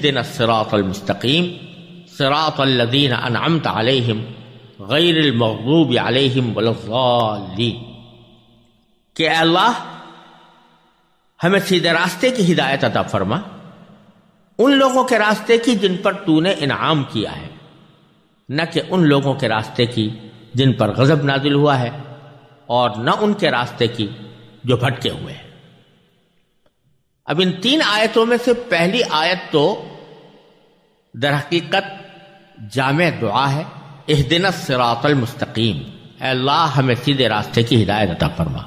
اہدنا الصراط المستقیم صراط الذین انعمت علیہم غیر المغضوب علیہم ولا الضالین، کہ اے اللہ ہمیں سیدھے راستے کی ہدایت عطا فرما، ان لوگوں کے راستے کی جن پر تو نے انعام کیا ہے، نہ کہ ان لوگوں کے راستے کی جن پر غضب نازل ہوا ہے، اور نہ ان کے راستے کی جو بھٹکے ہوئے ہیں۔ اب ان تین آیتوں میں سے پہلی آیت تو در حقیقت جامع دعا ہے، اہدنا الصراط المستقیم، اے اللہ ہمیں سیدھے راستے کی ہدایت عطا فرما۔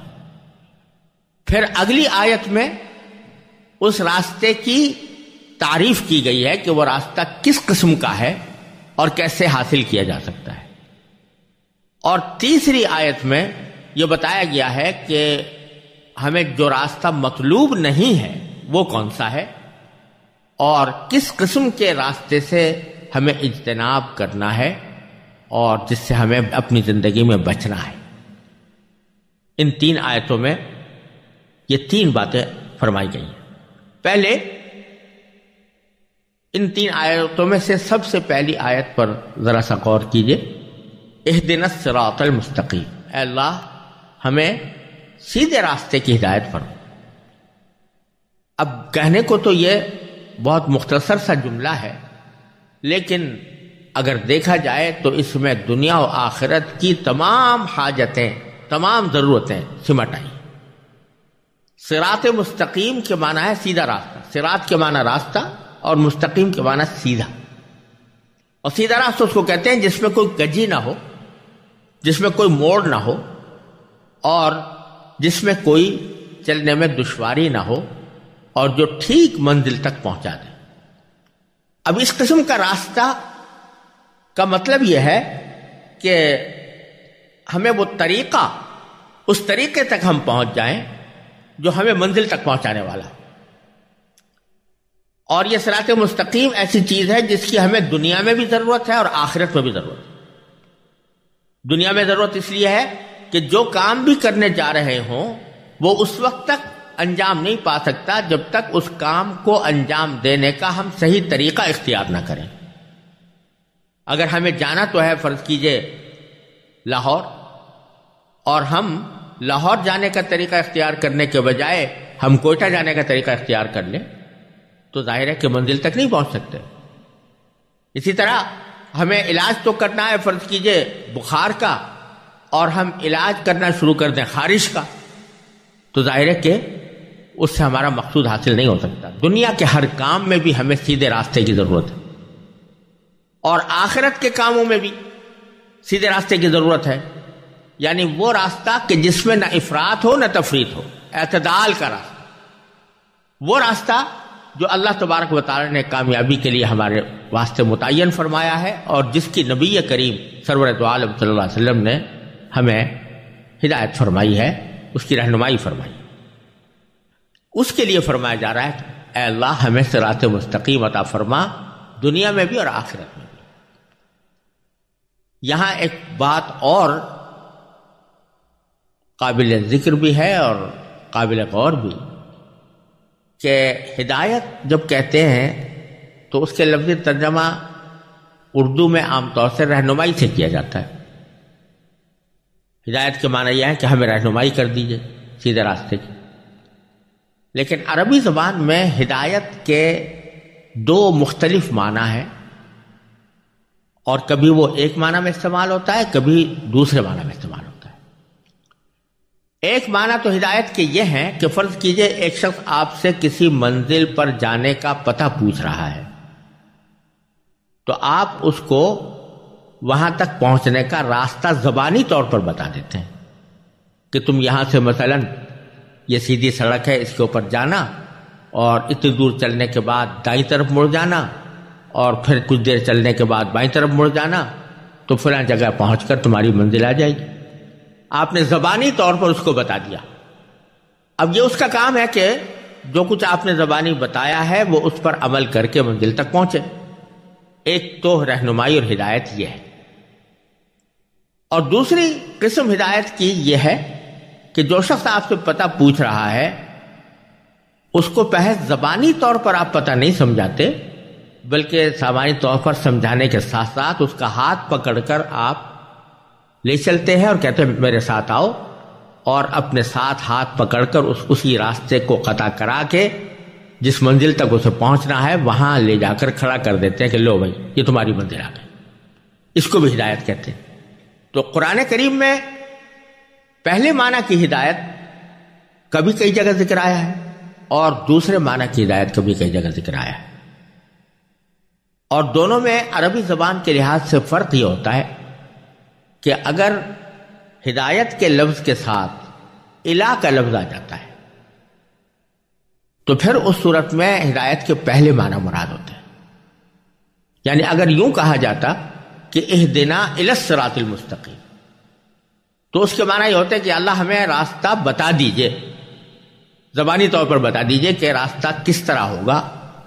پھر اگلی آیت میں اس راستے کی تعریف کی گئی ہے کہ وہ راستہ کس قسم کا ہے اور کیسے حاصل کیا جا سکتا ہے، اور تیسری آیت میں یہ بتایا گیا ہے کہ ہمیں جو راستہ مطلوب نہیں ہے وہ کون سا ہے، اور کس قسم کے راستے سے ہمیں اجتناب کرنا ہے اور جس سے ہمیں اپنی زندگی میں بچنا ہے۔ ان تین آیتوں میں یہ تین باتیں فرمائی گئی ہیں۔ پہلے ان تین آیتوں میں سے سب سے پہلی آیت پر ذرا سا غور کیجئے، اہدنا الصراط المستقیم، اے اللہ ہمیں سیدھے راستے کی ہدایت فرما۔ اب کہنے کو تو یہ بہت مختصر سا جملہ ہے، لیکن اگر دیکھا جائے تو اس میں دنیا و آخرت کی تمام حاجتیں، تمام ضرورتیں سمٹ آئی۔ صراط مستقیم کے معنی ہے سیدھا راستہ، صراط کے معنی راستہ اور مستقیم کے معنی سیدھا، اور سیدھا راستہ اس کو کہتے ہیں جس میں کوئی کجی نہ ہو، جس میں کوئی موڑ نہ ہو، اور جس میں کوئی چلنے میں دشواری نہ ہو، اور جو ٹھیک منزل تک پہنچا دے۔ اب اس قسم کا راستہ کا مطلب یہ ہے کہ ہمیں وہ طریقہ، اس طریقے تک ہم پہنچ جائیں جو ہمیں منزل تک پہنچانے والا، اور یہ صراط مستقیم ایسی چیز ہے جس کی ہمیں دنیا میں بھی ضرورت ہے اور آخرت میں بھی ضرورت ہے۔ دنیا میں ضرورت اس لیے ہے کہ جو کام بھی کرنے جا رہے ہوں وہ اس وقت تک انجام نہیں پا سکتا جب تک اس کام کو انجام دینے کا ہم صحیح طریقہ اختیار نہ کریں۔ اگر ہمیں جانا تو ہے فرض کیجئے لاہور، اور ہم لاہور جانے کا طریقہ اختیار کرنے کے بجائے ہم کوئٹہ جانے کا طریقہ اختیار کر لیں تو ظاہر ہے کہ منزل تک نہیں پہنچ سکتے۔ اسی طرح ہمیں علاج تو کرنا ہے فرض کیجئے بخار کا، اور ہم علاج کرنا شروع کر دیں خارش کا، تو ظاہر ہے کہ اس سے ہمارا مقصود حاصل نہیں ہو سکتا۔ دنیا کے ہر کام میں بھی ہمیں سیدھے راستے کی ضرورت ہے، اور آخرت کے کاموں میں بھی سیدھے راستے کی ضرورت ہے، یعنی وہ راستہ کہ جس میں نہ افراط ہو نہ تفریط ہو، اعتدال کا راستہ، وہ راستہ جو اللہ تبارک و تعالی نے کامیابی کے لیے ہمارے واسطے متعین فرمایا ہے، اور جس کی نبی کریم سرور دو عالم صلی اللہ علیہ وسلم نے ہمیں ہدایت فرمائی ہے، اس کی رہنمائی فرمائی۔ اس کے لیے فرمایا جا رہا ہے کہ اے اللہ ہمیں صراط مستقیم عطا فرما، دنیا میں بھی اور آخرت میں بھی۔ یہاں ایک بات اور قابل ذکر بھی ہے اور قابل غور بھی، کہ ہدایت جب کہتے ہیں تو اس کے لفظی ترجمہ اردو میں عام طور سے رہنمائی سے کیا جاتا ہے۔ ہدایت کے معنی یہ ہے کہ ہمیں رہنمائی کر دیجئے سیدھے راستے کی، لیکن عربی زبان میں ہدایت کے دو مختلف معنی ہیں، اور کبھی وہ ایک معنی میں استعمال ہوتا ہے، کبھی دوسرے معنی میں استعمال ہوتا ہے۔ ایک معنی تو ہدایت کے یہ ہیں کہ فرض کیجئے ایک شخص آپ سے کسی منزل پر جانے کا پتہ پوچھ رہا ہے، تو آپ اس کو وہاں تک پہنچنے کا راستہ زبانی طور پر بتا دیتے ہیں کہ تم یہاں سے مثلا یہ سیدھی سڑک ہے، اس کے اوپر جانا، اور اتنی دور چلنے کے بعد دائیں طرف مڑ جانا، اور پھر کچھ دیر چلنے کے بعد بائیں طرف مڑ جانا، تو فلاں جگہ پہنچ کر تمہاری منزل آ جائے گی۔ آپ نے زبانی طور پر اس کو بتا دیا۔ اب یہ اس کا کام ہے کہ جو کچھ آپ نے زبانی بتایا ہے وہ اس پر عمل کر کے منزل تک پہنچے۔ ایک تو رہنمائی اور ہدایت یہ ہے، اور دوسری قسم ہدایت کی یہ ہے کہ جو شخص آپ سے پتہ پوچھ رہا ہے اس کو محض زبانی طور پر آپ پتہ نہیں سمجھاتے، بلکہ سامعین طور پر سمجھانے کے ساتھ ساتھ اس کا ہاتھ پکڑ کر آپ لے چلتے ہیں اور کہتے ہیں میرے ساتھ آؤ، اور اپنے ساتھ ہاتھ پکڑ کر اسی راستے کو قطع کرا کے جس منزل تک اسے پہنچنا ہے وہاں لے جا کر کھڑا کر دیتے ہیں کہ لو بھائی یہ تمہاری منزل آ گئی۔ اس کو بھی ہدایت کہتے ہیں۔ تو قرآن کریم میں پہلے معنی کی ہدایت کبھی کئی جگہ ذکر آیا ہے اور دوسرے معنی کی ہدایت کبھی کئی جگہ ذکر آیا ہے، اور دونوں میں عربی زبان کے لحاظ سے فرق یہ ہوتا ہے کہ اگر ہدایت کے لفظ کے ساتھ الہ کا لفظ آ جاتا ہے تو پھر اس صورت میں ہدایت کے پہلے معنی مراد ہوتے ہیں۔ یعنی اگر یوں کہا جاتا کہ اہدنا الی الصراط المستقیم، تو اس کے معنی یہ ہوتے کہ اللہ ہمیں راستہ بتا دیجئے، زبانی طور پر بتا دیجئے کہ راستہ کس طرح ہوگا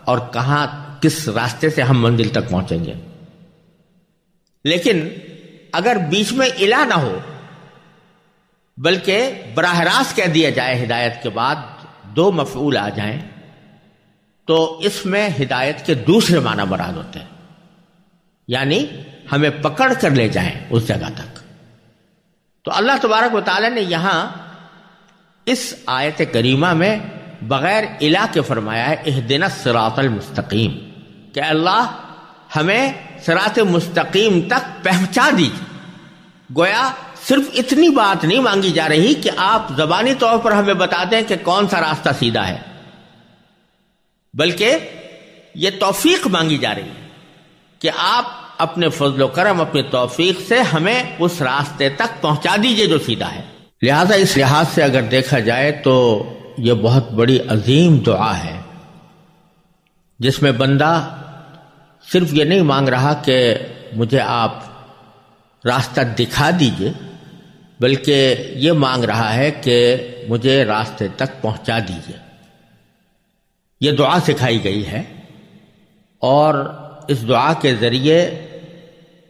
اور کہاں کس راستے سے ہم منزل تک پہنچیں گے۔ لیکن اگر بیچ میں الہ نہ ہو بلکہ براہ راست کہہ دیا جائے ہدایت کے بعد دو مفعول آ جائیں تو اس میں ہدایت کے دوسرے معنی مراد ہوتے ہیں، یعنی ہمیں پکڑ کر لے جائیں اس جگہ تک۔ تو اللہ تبارک و تعالی نے یہاں اس آیت کریمہ میں بغیر الہ کے فرمایا ہے اہدنا الصراط المستقیم، کہ اللہ ہمیں صراط مستقیم تک پہنچا دیجیے۔ گویا صرف اتنی بات نہیں مانگی جا رہی کہ آپ زبانی طور پر ہمیں بتا دیں کہ کون سا راستہ سیدھا ہے، بلکہ یہ توفیق مانگی جا رہی ہے کہ آپ اپنے فضل و کرم، اپنی توفیق سے ہمیں اس راستے تک پہنچا دیجئے جو سیدھا ہے۔ لہذا اس لحاظ سے اگر دیکھا جائے تو یہ بہت بڑی عظیم دعا ہے، جس میں بندہ صرف یہ نہیں مانگ رہا کہ مجھے آپ راستہ دکھا دیجئے، بلکہ یہ مانگ رہا ہے کہ مجھے راستے تک پہنچا دیجئے۔ یہ دعا سکھائی گئی ہے، اور اس دعا کے ذریعے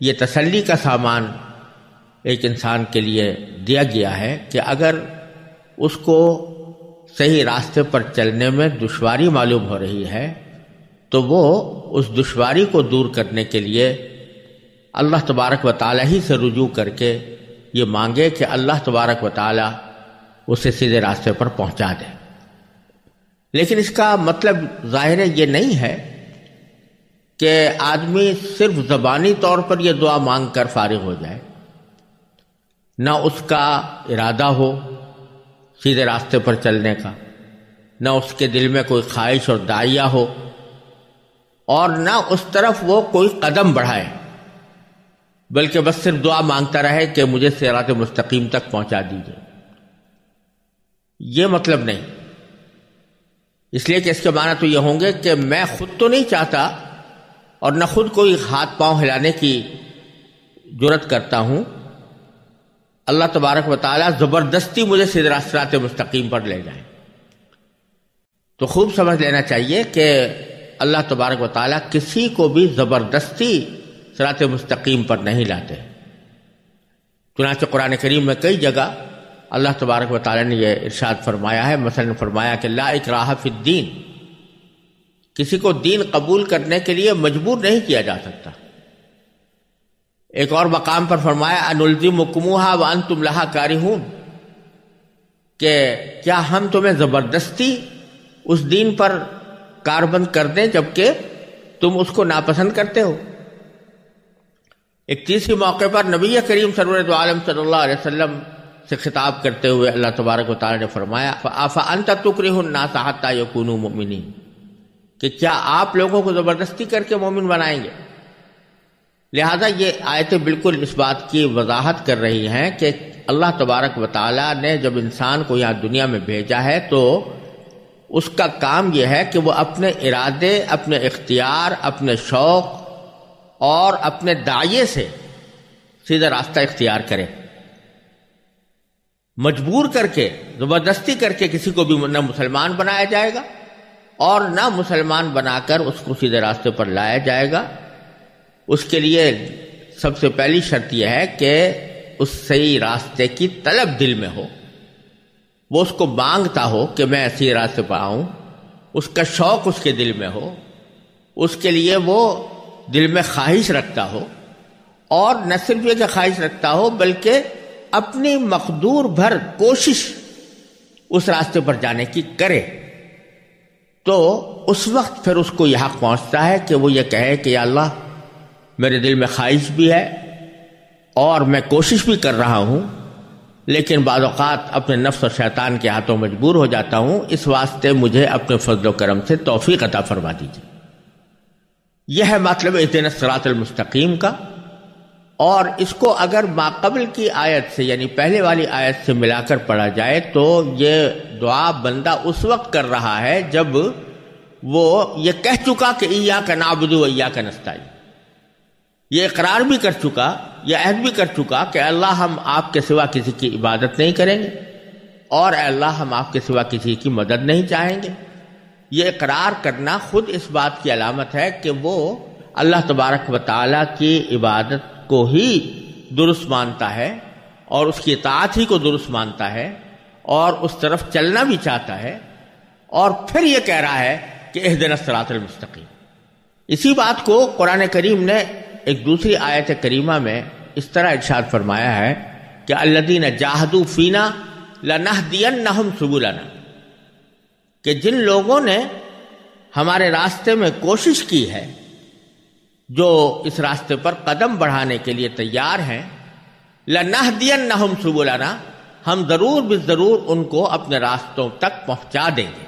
یہ تسلی کا سامان ایک انسان کے لیے دیا گیا ہے کہ اگر اس کو صحیح راستے پر چلنے میں دشواری معلوم ہو رہی ہے تو وہ اس دشواری کو دور کرنے کے لیے اللہ تبارک و تعالی ہی سے رجوع کر کے یہ مانگے کہ اللہ تبارک و تعالی اسے سیدھے راستے پر پہنچا دے۔ لیکن اس کا مطلب ظاہر یہ نہیں ہے کہ آدمی صرف زبانی طور پر یہ دعا مانگ کر فارغ ہو جائے، نہ اس کا ارادہ ہو سیدھے راستے پر چلنے کا، نہ اس کے دل میں کوئی خواہش اور داعیہ ہو، اور نہ اس طرف وہ کوئی قدم بڑھائے، بلکہ بس صرف دعا مانگتا رہے کہ مجھے صراط مستقیم تک پہنچا دیجیے۔ یہ مطلب نہیں، اس لیے کہ اس کے معنی تو یہ ہوں گے کہ میں خود تو نہیں چاہتا اور نہ خود کوئی ہاتھ پاؤں ہلانے کی جرت کرتا ہوں، اللہ تبارک و تعالیٰ زبردستی مجھے سیدھے صراط مستقیم پر لے جائیں۔ تو خوب سمجھ لینا چاہیے کہ اللہ تبارک و تعالیٰ کسی کو بھی زبردستی صراط مستقیم پر نہیں لاتے۔ چنانچہ قرآن کریم میں کئی جگہ اللہ تبارک و تعالیٰ نے یہ ارشاد فرمایا ہے، مثلا فرمایا کہ لا اکراہ فی الدین، کسی کو دین قبول کرنے کے لیے مجبور نہیں کیا جا سکتا۔ ایک اور مقام پر فرمایا انلزمکموہا وانتم لہا کارہون، کہ کیا ہم تمہیں زبردستی اس دین پر کاربند کر دیں جبکہ تم اس کو ناپسند کرتے ہو۔ ایک تیسری موقع پر نبی کریم سرور عالم صلی اللہ علیہ وسلم سے خطاب کرتے ہوئے اللہ تبارک و تعالی نے فرمایا فَأَنْتَ تُكْرِهُ النَّاسَ حَتَّى يَكُونُوا مُؤْمِنِينَ، کہ کیا آپ لوگوں کو زبردستی کر کے مومن بنائیں گے؟ لہذا یہ آیتیں بالکل اس بات کی وضاحت کر رہی ہیں کہ اللہ تبارک و تعالی نے جب انسان کو یہاں دنیا میں بھیجا ہے تو اس کا کام یہ ہے کہ وہ اپنے ارادے، اپنے اختیار، اپنے شوق اور اپنے داعیے سے سیدھا راستہ اختیار کرے۔ مجبور کر کے، زبردستی کر کے کسی کو بھی نہ مسلمان بنایا جائے گا اور نہ مسلمان بنا کر اس کو سیدھے راستے پر لایا جائے گا۔ اس کے لیے سب سے پہلی شرط یہ ہے کہ اس صحیح راستے کی طلب دل میں ہو، وہ اس کو مانگتا ہو کہ میں صحیح راستے پر آؤں، اس کا شوق اس کے دل میں ہو، اس کے لیے وہ دل میں خواہش رکھتا ہو، اور نہ صرف یہ کہ خواہش رکھتا ہو بلکہ اپنی مقدور بھر کوشش اس راستے پر جانے کی کرے، تو اس وقت پھر اس کو یہ حق پہنچتا ہے کہ وہ یہ کہے کہ یا اللہ میرے دل میں خواہش بھی ہے اور میں کوشش بھی کر رہا ہوں، لیکن بعض اوقات اپنے نفس اور شیطان کے ہاتھوں مجبور ہو جاتا ہوں، اس واسطے مجھے اپنے فضل و کرم سے توفیق عطا فرما دیجیے۔ یہ ہے مطلب اہدنا الصراط المستقیم کا، اور اس کو اگر ماقبل کی آیت سے یعنی پہلے والی آیت سے ملا کر پڑھا جائے تو یہ دعا بندہ اس وقت کر رہا ہے جب وہ یہ کہہ چکا کہ ایاک نعبد و ایاک نستعین، یہ اقرار بھی کر چکا، یہ عہد بھی کر چکا کہ اللہ ہم آپ کے سوا کسی کی عبادت نہیں کریں گے، اور اے اللہ ہم آپ کے سوا کسی کی مدد نہیں چاہیں گے۔ یہ اقرار کرنا خود اس بات کی علامت ہے کہ وہ اللہ تبارک و تعالیٰ کی عبادت کو ہی درست مانتا ہے اور اس کی اطاعت ہی کو درست مانتا ہے اور اس طرف چلنا بھی چاہتا ہے، اور پھر یہ کہہ رہا ہے کہ اہدنا الصراط المستقیم۔ اسی بات کو قرآن کریم نے ایک دوسری آیت کریمہ میں اس طرح ارشاد فرمایا ہے کہ الذین جاہدوا فینا لنہدینہم سبلنا، کہ جن لوگوں نے ہمارے راستے میں کوشش کی ہے، جو اس راستے پر قدم بڑھانے کے لیے تیار ہیں، لنہدینہم سبلنا، ہم ضرور بالضرور ان کو اپنے راستوں تک پہنچا دیں گے۔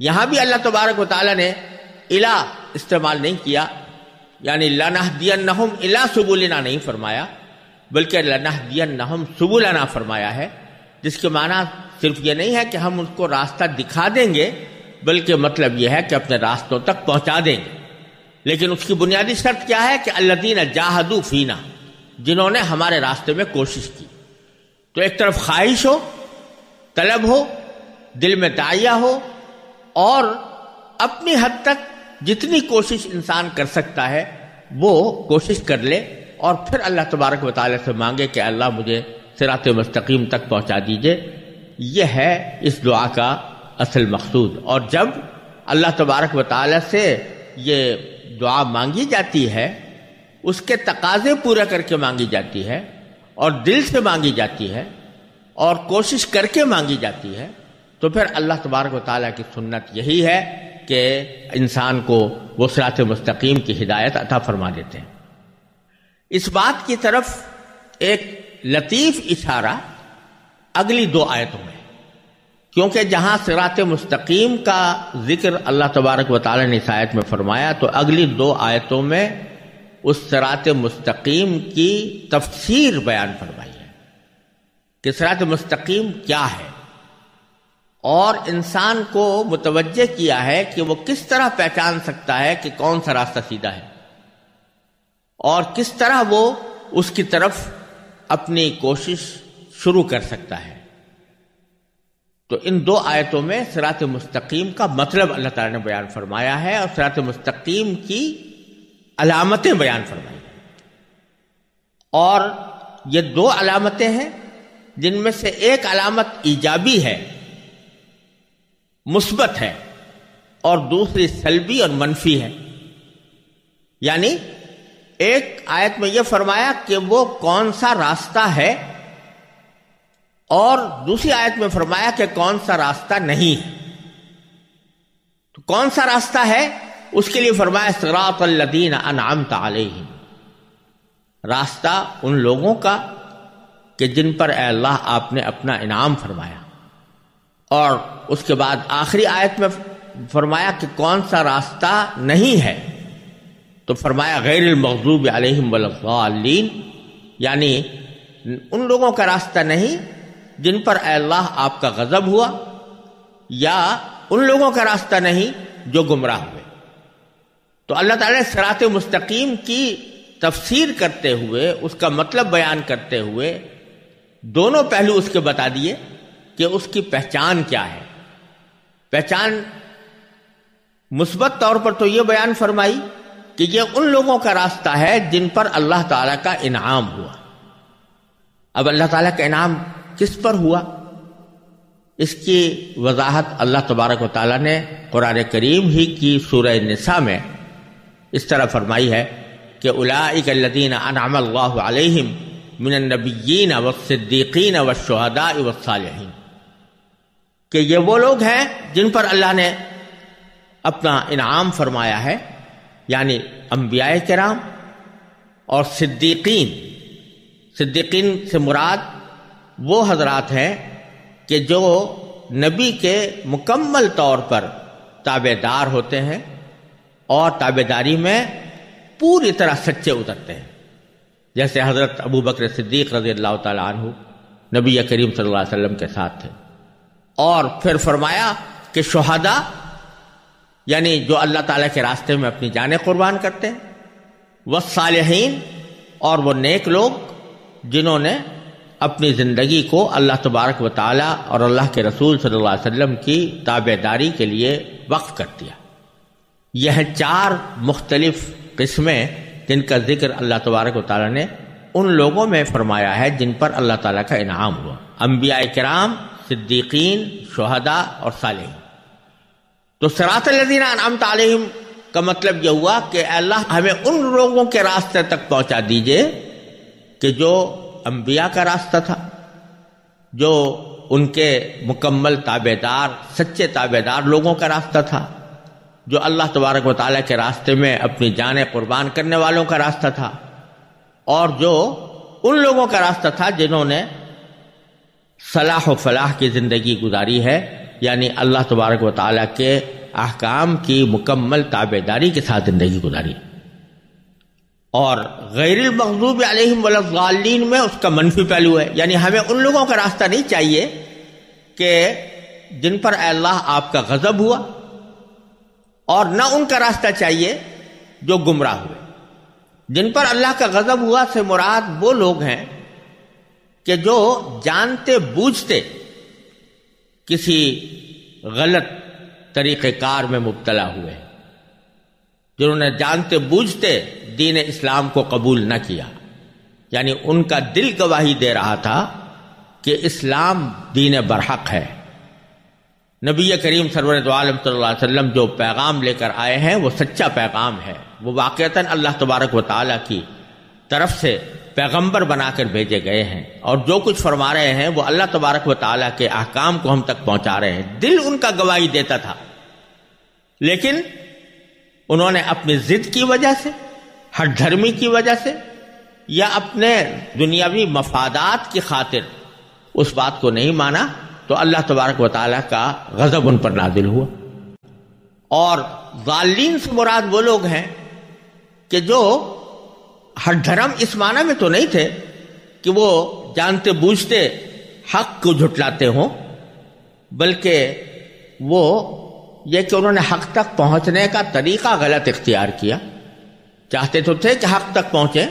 یہاں بھی اللہ تبارک و تعالیٰ نے الا استعمال نہیں کیا، یعنی لنہدینہم الی سبلنا نہیں فرمایا، بلکہ لنہدینہم سبلنا فرمایا ہے، جس کے معنی صرف یہ نہیں ہے کہ ہم ان کو راستہ دکھا دیں گے، بلکہ مطلب یہ ہے کہ اپنے راستوں تک پہنچا دیں گے۔ لیکن اس کی بنیادی شرط کیا ہے کہ الذین جاہدوا فینا، جنہوں نے ہمارے راستے میں کوشش کی۔ تو ایک طرف خواہش ہو، طلب ہو، دل میں داعیہ ہو، اور اپنی حد تک جتنی کوشش انسان کر سکتا ہے وہ کوشش کر لے، اور پھر اللہ تبارک و تعالیٰ سے مانگے کہ اللہ مجھے صراط مستقیم تک پہنچا دیجئے۔ یہ ہے اس دعا کا اصل مقصود۔ اور جب اللہ تبارک و تعالیٰ سے یہ دعا مانگی جاتی ہے، اس کے تقاضے پورا کر کے مانگی جاتی ہے، اور دل سے مانگی جاتی ہے، اور کوشش کر کے مانگی جاتی ہے، تو پھر اللہ تبارک و تعالیٰ کی سنت یہی ہے کہ انسان کو وہ صراط مستقیم کی ہدایت عطا فرما دیتے ہیں۔ اس بات کی طرف ایک لطیف اشارہ اگلی دو آیتوں میں، کیونکہ جہاں صراط مستقیم کا ذکر اللہ تبارک و تعالیٰ نے اس آیت میں فرمایا، تو اگلی دو آیتوں میں اس صراط مستقیم کی تفسیر بیان فرمائی ہے کہ صراط مستقیم کیا ہے، اور انسان کو متوجہ کیا ہے کہ وہ کس طرح پہچان سکتا ہے کہ کون سا راستہ سیدھا ہے، اور کس طرح وہ اس کی طرف اپنی کوشش شروع کر سکتا ہے۔ تو ان دو آیتوں میں صراط مستقیم کا مطلب اللہ تعالیٰ نے بیان فرمایا ہے، اور صراط مستقیم کی علامتیں بیان فرمائی ہیں۔ اور یہ دو علامتیں ہیں جن میں سے ایک علامت ایجابی ہے، مثبت ہے، اور دوسری سلبی اور منفی ہے۔ یعنی ایک آیت میں یہ فرمایا کہ وہ کون سا راستہ ہے، اور دوسری آیت میں فرمایا کہ کون سا راستہ نہیں ہے۔ تو کون سا راستہ ہے اس کے لیے فرمایا صراط الذین انعمت علیہم، راستہ ان لوگوں کا کہ جن پر اے اللہ آپ نے اپنا انعام فرمایا۔ اور اس کے بعد آخری آیت میں فرمایا کہ کون سا راستہ نہیں ہے، تو فرمایا غیر المغضوب علیہم ولا الضالین، یعنی ان لوگوں کا راستہ نہیں جن پر اے اللہ آپ کا غضب ہوا، یا ان لوگوں کا راستہ نہیں جو گمراہ ہوئے۔ تو اللہ تعالیٰ نے صراط مستقیم کی تفسیر کرتے ہوئے، اس کا مطلب بیان کرتے ہوئے دونوں پہلو اس کے بتا دیے کہ اس کی پہچان کیا ہے۔ پہچان مثبت طور پر تو یہ بیان فرمائی کہ یہ ان لوگوں کا راستہ ہے جن پر اللہ تعالیٰ کا انعام ہوا۔ اب اللہ تعالیٰ کا انعام کس پر ہوا، اس کی وضاحت اللہ تبارک و تعالیٰ نے قرآن کریم ہی کی سورہ نساء میں اس طرح فرمائی ہے کہ اولئک الذین انعم اللہ علیہم من النبیین والصدیقین والشہداء والصالحین، کہ یہ وہ لوگ ہیں جن پر اللہ نے اپنا انعام فرمایا ہے، یعنی انبیاء کرام اور صدیقین۔ صدیقین سے مراد وہ حضرات ہیں کہ جو نبی کے مکمل طور پر تابع دار ہوتے ہیں اور تابع داری میں پوری طرح سچے اترتے ہیں، جیسے حضرت ابو بکر صدیق رضی اللہ تعالی عنہ نبی کریم صلی اللہ علیہ وسلم کے ساتھ تھے۔ اور پھر فرمایا کہ شہداء یعنی جو اللہ تعالیٰ کے راستے میں اپنی جانیں قربان کرتے ہیں، والصالحین اور وہ نیک لوگ جنہوں نے اپنی زندگی کو اللہ تبارک و تعالیٰ اور اللہ کے رسول صلی اللہ علیہ وسلم کی تابع داری کے لیے وقف کر دیا۔ یہ ہیں 4 مختلف قسمیں جن کا ذکر اللہ تبارک و تعالیٰ نے ان لوگوں میں فرمایا ہے جن پر اللہ تعالیٰ کا انعام ہوا، انبیاء کرام، صدیقین، شہداء اور صالحین۔ تو صراط الذین انعمت علیہم کا مطلب یہ ہوا کہ اے اللہ ہمیں ان لوگوں کے راستے تک پہنچا دیجئے کہ جو انبیاء کا راستہ تھا، جو ان کے مکمل تابع دار، سچے تابع دار لوگوں کا راستہ تھا، جو اللہ تبارک و تعالیٰ کے راستے میں اپنی جانیں قربان کرنے والوں کا راستہ تھا، اور جو ان لوگوں کا راستہ تھا جنہوں نے صلاح و فلاح کی زندگی گزاری ہے، یعنی اللہ تبارک و تعالیٰ کے احکام کی مکمل تابع داری کے ساتھ زندگی گزاری۔ اور غیر المغضوب علیہم ولا الضالین میں اس کا منفی پہلو ہے، یعنی ہمیں ان لوگوں کا راستہ نہیں چاہیے کہ جن پر اے اللہ آپ کا غضب ہوا، اور نہ ان کا راستہ چاہیے جو گمراہ ہوئے۔ جن پر اللہ کا غضب ہوا سے مراد وہ لوگ ہیں کہ جو جانتے بوجھتے کسی غلط طریقہ کار میں مبتلا ہوئے، جنہوں نے جانتے بوجھتے دین اسلام کو قبول نہ کیا، یعنی ان کا دل گواہی دے رہا تھا کہ اسلام دین برحق ہے، نبی کریم سرور دو عالم صلی اللہ علیہ وسلم جو پیغام لے کر آئے ہیں وہ سچا پیغام ہے، وہ واقعتاً اللہ تبارک و تعالیٰ کی طرف سے پیغمبر بنا کر بھیجے گئے ہیں، اور جو کچھ فرما رہے ہیں وہ اللہ تبارک و تعالیٰ کے احکام کو ہم تک پہنچا رہے ہیں۔ دل ان کا گواہی دیتا تھا، لیکن انہوں نے اپنی ضد کی وجہ سے، ہٹ دھرمی کی وجہ سے، یا اپنے دنیاوی مفادات کی خاطر اس بات کو نہیں مانا، تو اللہ تبارک و تعالیٰ کا غضب ان پر نازل ہوا۔ اور ضالین سے مراد وہ لوگ ہیں کہ جو ہٹ دھرم اس معنی میں تو نہیں تھے کہ وہ جانتے بوجھتے حق کو جھٹلاتے ہوں، بلکہ وہ یہ کہ انہوں نے حق تک پہنچنے کا طریقہ غلط اختیار کیا، چاہتے تو تھے کہ حق تک پہنچے،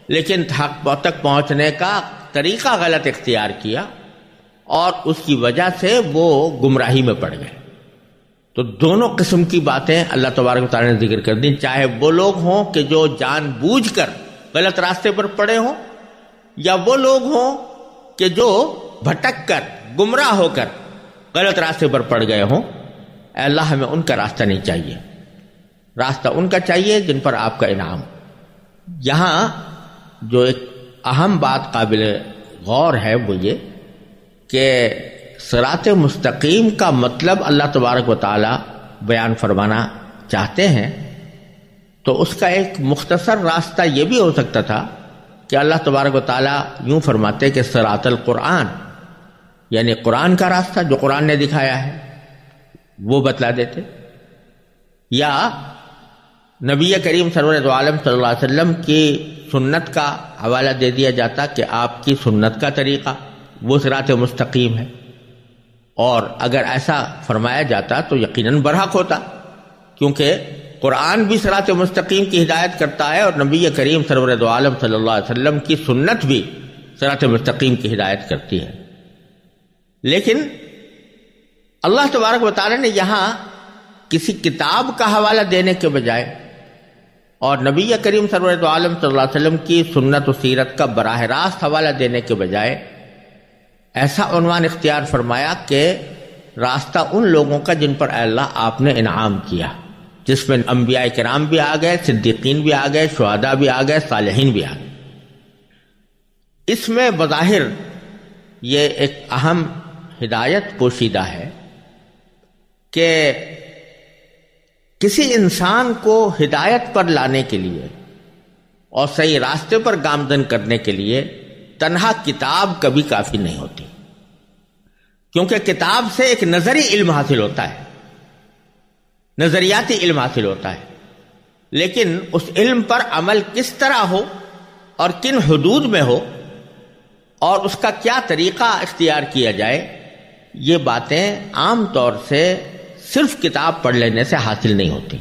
لیکن حق تک پہنچنے کا طریقہ غلط اختیار کیا، اور اس کی وجہ سے وہ گمراہی میں پڑ گئے۔ تو دونوں قسم کی باتیں اللہ تبارک و تعالیٰ نے ذکر کر دی، چاہے وہ لوگ ہوں کہ جو جان بوجھ کر غلط راستے پر پڑے ہوں، یا وہ لوگ ہوں کہ جو بھٹک کر گمراہ ہو کر غلط راستے پر پڑ گئے ہوں۔ اے اللہ ہمیں ان کا راستہ نہیں چاہیے، راستہ ان کا چاہیے جن پر آپ کا انعام۔ یہاں جو ایک اہم بات قابل غور ہے وہ یہ کہ صراط مستقیم کا مطلب اللہ تبارک و تعالی بیان فرمانا چاہتے ہیں، تو اس کا ایک مختصر راستہ یہ بھی ہو سکتا تھا کہ اللہ تبارک و تعالی یوں فرماتے کہ صراط القرآن، یعنی قرآن کا راستہ جو قرآن نے دکھایا ہے وہ بتلا دیتے، یا نبی کریم سرور دو عالم صلی اللہ علیہ وسلم کی سنت کا حوالہ دے دیا جاتا کہ آپ کی سنت کا طریقہ وہ صراط مستقیم ہے، اور اگر ایسا فرمایا جاتا تو یقیناً برحق ہوتا، کیونکہ قرآن بھی صراط مستقیم کی ہدایت کرتا ہے، اور نبی کریم سرور دو عالم صلی اللہ علیہ وسلم کی سنت بھی صراط مستقیم کی ہدایت کرتی ہے۔ لیکن اللہ تبارک و تعالی نے یہاں کسی کتاب کا حوالہ دینے کے بجائے اور نبی کریم سرور دو عالم صلی اللہ علیہ وسلم کی سنت و سیرت کا براہ راست حوالہ دینے کے بجائے ایسا عنوان اختیار فرمایا کہ راستہ ان لوگوں کا جن پر اے اللہ آپ نے انعام کیا، جس میں انبیاء کرام بھی آ گئے، صدیقین بھی آ گئے، شہداء بھی آ گئے، صالحین بھی آ گئے۔ اس میں بظاہر یہ ایک اہم ہدایت پوشیدہ ہے کہ کسی انسان کو ہدایت پر لانے کے لیے اور صحیح راستے پر گامزن کرنے کے لیے تنہا کتاب کبھی کافی نہیں ہوتی، کیونکہ کتاب سے ایک نظری علم حاصل ہوتا ہے، نظریاتی علم حاصل ہوتا ہے، لیکن اس علم پر عمل کس طرح ہو اور کن حدود میں ہو اور اس کا کیا طریقہ اختیار کیا جائے، یہ باتیں عام طور سے صرف کتاب پڑھ لینے سے حاصل نہیں ہوتی۔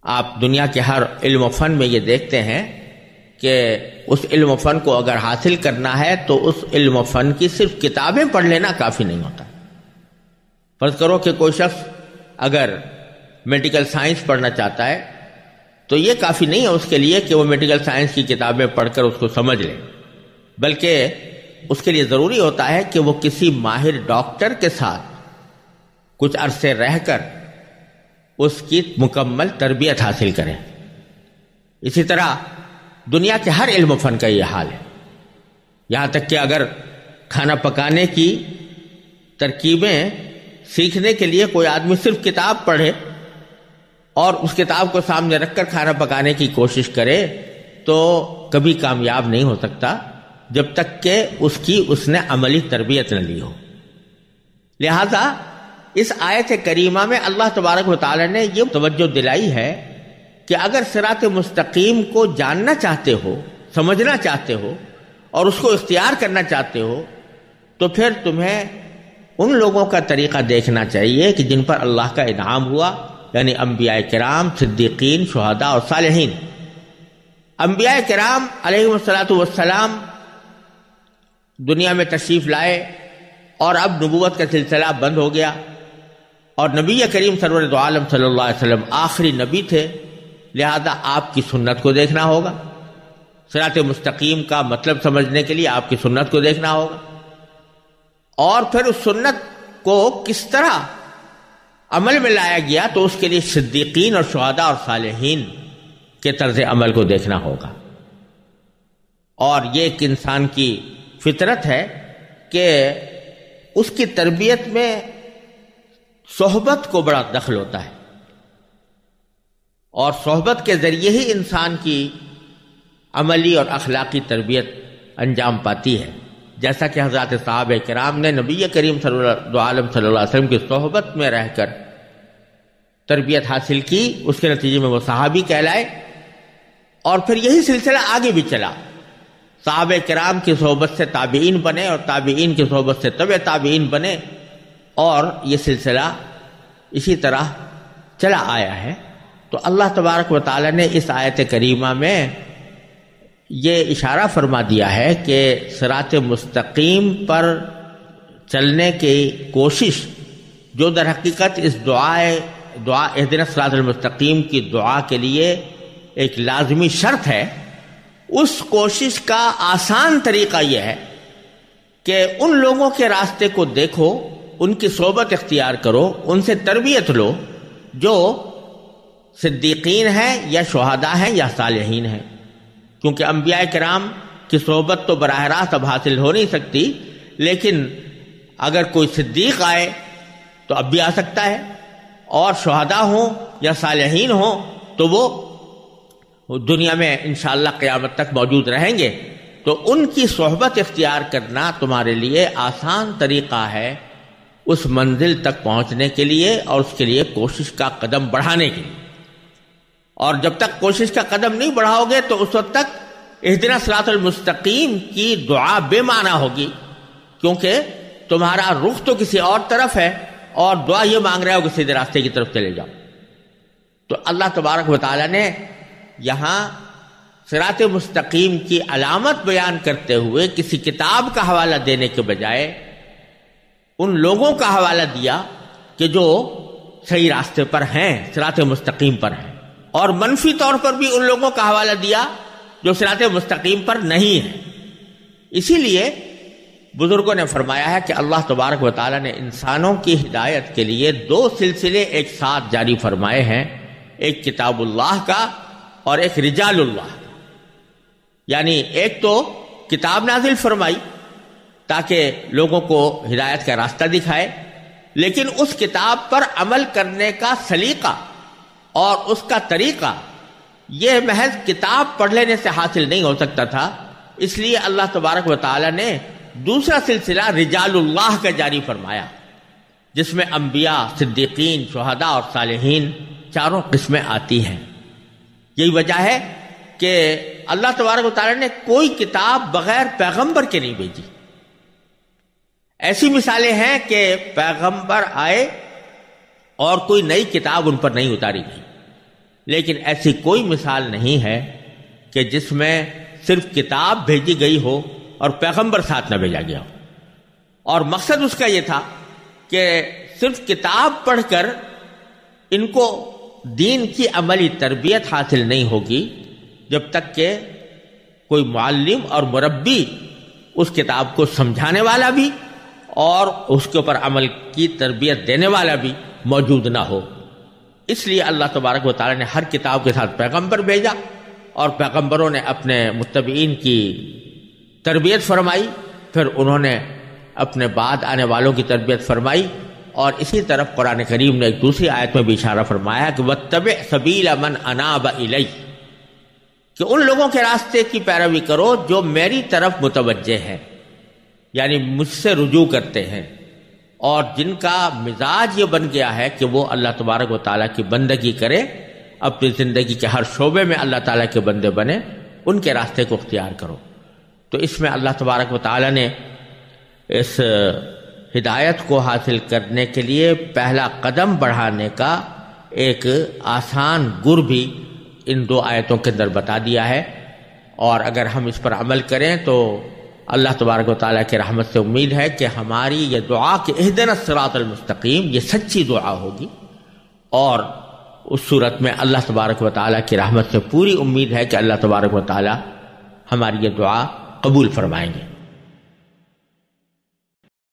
آپ دنیا کے ہر علم و فن میں یہ دیکھتے ہیں کہ اس علم و فن کو اگر حاصل کرنا ہے تو اس علم و فن کی صرف کتابیں پڑھ لینا کافی نہیں ہوتا۔ فرض کرو کہ کوئی شخص اگر میڈیکل سائنس پڑھنا چاہتا ہے تو یہ کافی نہیں ہے اس کے لیے کہ وہ میڈیکل سائنس کی کتابیں پڑھ کر اس کو سمجھ لے، بلکہ اس کے لیے ضروری ہوتا ہے کہ وہ کسی ماہر ڈاکٹر کے ساتھ کچھ عرصے رہ کر اس کی مکمل تربیت حاصل کریں۔ اسی طرح دنیا کے ہر علم و فن کا یہ حال ہے، یہاں تک کہ اگر کھانا پکانے کی ترکیبیں سیکھنے کے لیے کوئی آدمی صرف کتاب پڑھے اور اس کتاب کو سامنے رکھ کر کھانا پکانے کی کوشش کرے تو کبھی کامیاب نہیں ہو سکتا جب تک کہ اس نے عملی تربیت نہ لی ہو۔ لہذا اس آیت کریمہ میں اللہ تبارک و تعالی نے یہ توجہ دلائی ہے کہ اگر صراط مستقیم کو جاننا چاہتے ہو، سمجھنا چاہتے ہو اور اس کو اختیار کرنا چاہتے ہو تو پھر تمہیں ان لوگوں کا طریقہ دیکھنا چاہیے کہ جن پر اللہ کا انعام ہوا، یعنی انبیاء کرام، صدیقین، شہداء اور صالحین۔ انبیاء کرام علیہم الصلاۃ والسلام دنیا میں تشریف لائے اور اب نبوت کا سلسلہ بند ہو گیا، اور نبی کریم سرور دو عالم صلی اللہ علیہ وسلم آخری نبی تھے، لہذا آپ کی سنت کو دیکھنا ہوگا۔ صراط مستقیم کا مطلب سمجھنے کے لیے آپ کی سنت کو دیکھنا ہوگا، اور پھر اس سنت کو کس طرح عمل میں لایا گیا تو اس کے لیے صدیقین اور شہداء اور صالحین کے طرز عمل کو دیکھنا ہوگا۔ اور یہ ایک انسان کی فطرت ہے کہ اس کی تربیت میں صحبت کو بڑا دخل ہوتا ہے، اور صحبت کے ذریعے ہی انسان کی عملی اور اخلاقی تربیت انجام پاتی ہے، جیسا کہ حضرات صحابہ کرام نے نبی کریم صلی اللہ علیہ وسلم کی صحبت میں رہ کر تربیت حاصل کی، اس کے نتیجے میں وہ صحابی کہلائے، اور پھر یہی سلسلہ آگے بھی چلا۔ صحابہ کرام کی صحبت سے تابعین بنے اور تابعین کی صحبت سے تبع تابعین بنے، اور یہ سلسلہ اسی طرح چلا آیا ہے۔ تو اللہ تبارک و تعالی نے اس آیت کریمہ میں یہ اشارہ فرما دیا ہے کہ صراط مستقیم پر چلنے کی کوشش، جو در حقیقت اس دعا اہدنا الصراط المستقیم کی دعا کے لیے ایک لازمی شرط ہے، اس کوشش کا آسان طریقہ یہ ہے کہ ان لوگوں کے راستے کو دیکھو، ان کی صحبت اختیار کرو، ان سے تربیت لو جو صدیقین ہیں یا شہداء ہیں یا صالحین ہیں، کیونکہ انبیاء کرام کی صحبت تو براہ راست اب حاصل ہو نہیں سکتی، لیکن اگر کوئی صدیق آئے تو اب بھی آ سکتا ہے، اور شہداء ہوں یا صالحین ہوں تو وہ دنیا میں انشاءاللہ قیامت تک موجود رہیں گے۔ تو ان کی صحبت اختیار کرنا تمہارے لیے آسان طریقہ ہے اس منزل تک پہنچنے کے لیے اور اس کے لیے کوشش کا قدم بڑھانے کے لیے۔ اور جب تک کوشش کا قدم نہیں بڑھاؤ گے تو اس وقت تک اہدنا الصراط المستقیم کی دعا بے معنی ہوگی، کیونکہ تمہارا رخ تو کسی اور طرف ہے اور دعا یہ مانگ رہے ہو کہ سیدھے راستے کی طرف چلے جاؤ۔ تو اللہ تبارک و تعالی نے یہاں صراط مستقیم کی علامت بیان کرتے ہوئے کسی کتاب کا حوالہ دینے کے بجائے ان لوگوں کا حوالہ دیا کہ جو صحیح راستے پر ہیں، صراط مستقیم پر ہیں، اور منفی طور پر بھی ان لوگوں کا حوالہ دیا جو صراط مستقیم پر نہیں ہیں۔ اسی لیے بزرگوں نے فرمایا ہے کہ اللہ تبارک و تعالیٰ نے انسانوں کی ہدایت کے لیے 2 سلسلے ایک ساتھ جاری فرمائے ہیں، ایک کتاب اللہ کا اور ایک رجال اللہ کا۔ یعنی ایک تو کتاب نازل فرمائی تاکہ لوگوں کو ہدایت کا راستہ دکھائے، لیکن اس کتاب پر عمل کرنے کا سلیقہ اور اس کا طریقہ یہ محض کتاب پڑھ لینے سے حاصل نہیں ہو سکتا تھا، اس لیے اللہ تبارک و تعالیٰ نے دوسرا سلسلہ رجال اللہ کا جاری فرمایا، جس میں انبیاء، صدیقین، شہداء اور صالحین چاروں قسمیں آتی ہیں۔ یہی وجہ ہے کہ اللہ تبارک و تعالیٰ نے کوئی کتاب بغیر پیغمبر کے نہیں بھیجی۔ ایسی مثالیں ہیں کہ پیغمبر آئے اور کوئی نئی کتاب ان پر نہیں اتاری گئی، لیکن ایسی کوئی مثال نہیں ہے کہ جس میں صرف کتاب بھیجی گئی ہو اور پیغمبر ساتھ نہ بھیجا گیا ہو۔ اور مقصد اس کا یہ تھا کہ صرف کتاب پڑھ کر ان کو دین کی عملی تربیت حاصل نہیں ہوگی جب تک کہ کوئی معلم اور مربی اس کتاب کو سمجھانے والا بھی اور اس کے اوپر عمل کی تربیت دینے والا بھی موجود نہ ہو۔ اس لیے اللہ تبارک و تعالیٰ نے ہر کتاب کے ساتھ پیغمبر بھیجا، اور پیغمبروں نے اپنے متبعین کی تربیت فرمائی، پھر انہوں نے اپنے بعد آنے والوں کی تربیت فرمائی۔ اور اسی طرف قرآن کریم نے ایک دوسری آیت میں بھی اشارہ فرمایا کہ وَاتَّبِعْ سَبِيلَ مَنْ أَنَابَ إِلَيَّ، کہ ان لوگوں کے راستے کی پیروی کرو جو میری طرف متوجہ ہیں، یعنی مجھ سے رجوع کرتے ہیں، اور جن کا مزاج یہ بن گیا ہے کہ وہ اللہ تبارک و تعالیٰ کی بندگی کرے، اپنی زندگی کے ہر شعبے میں اللہ تعالیٰ کے بندے بنے، ان کے راستے کو اختیار کرو۔ تو اس میں اللہ تبارک و تعالیٰ نے اس ہدایت کو حاصل کرنے کے لیے پہلا قدم بڑھانے کا ایک آسان گر بھی ان 2 آیتوں کے اندر بتا دیا ہے، اور اگر ہم اس پر عمل کریں تو اللہ تبارک و تعالیٰ کی رحمت سے امید ہے کہ ہماری یہ دعا کہ اہدنا الصراط المستقیم یہ سچی دعا ہوگی، اور اس صورت میں اللہ تبارک و تعالیٰ کی رحمت سے پوری امید ہے کہ اللہ تبارک و تعالیٰ ہماری یہ دعا قبول فرمائیں گے۔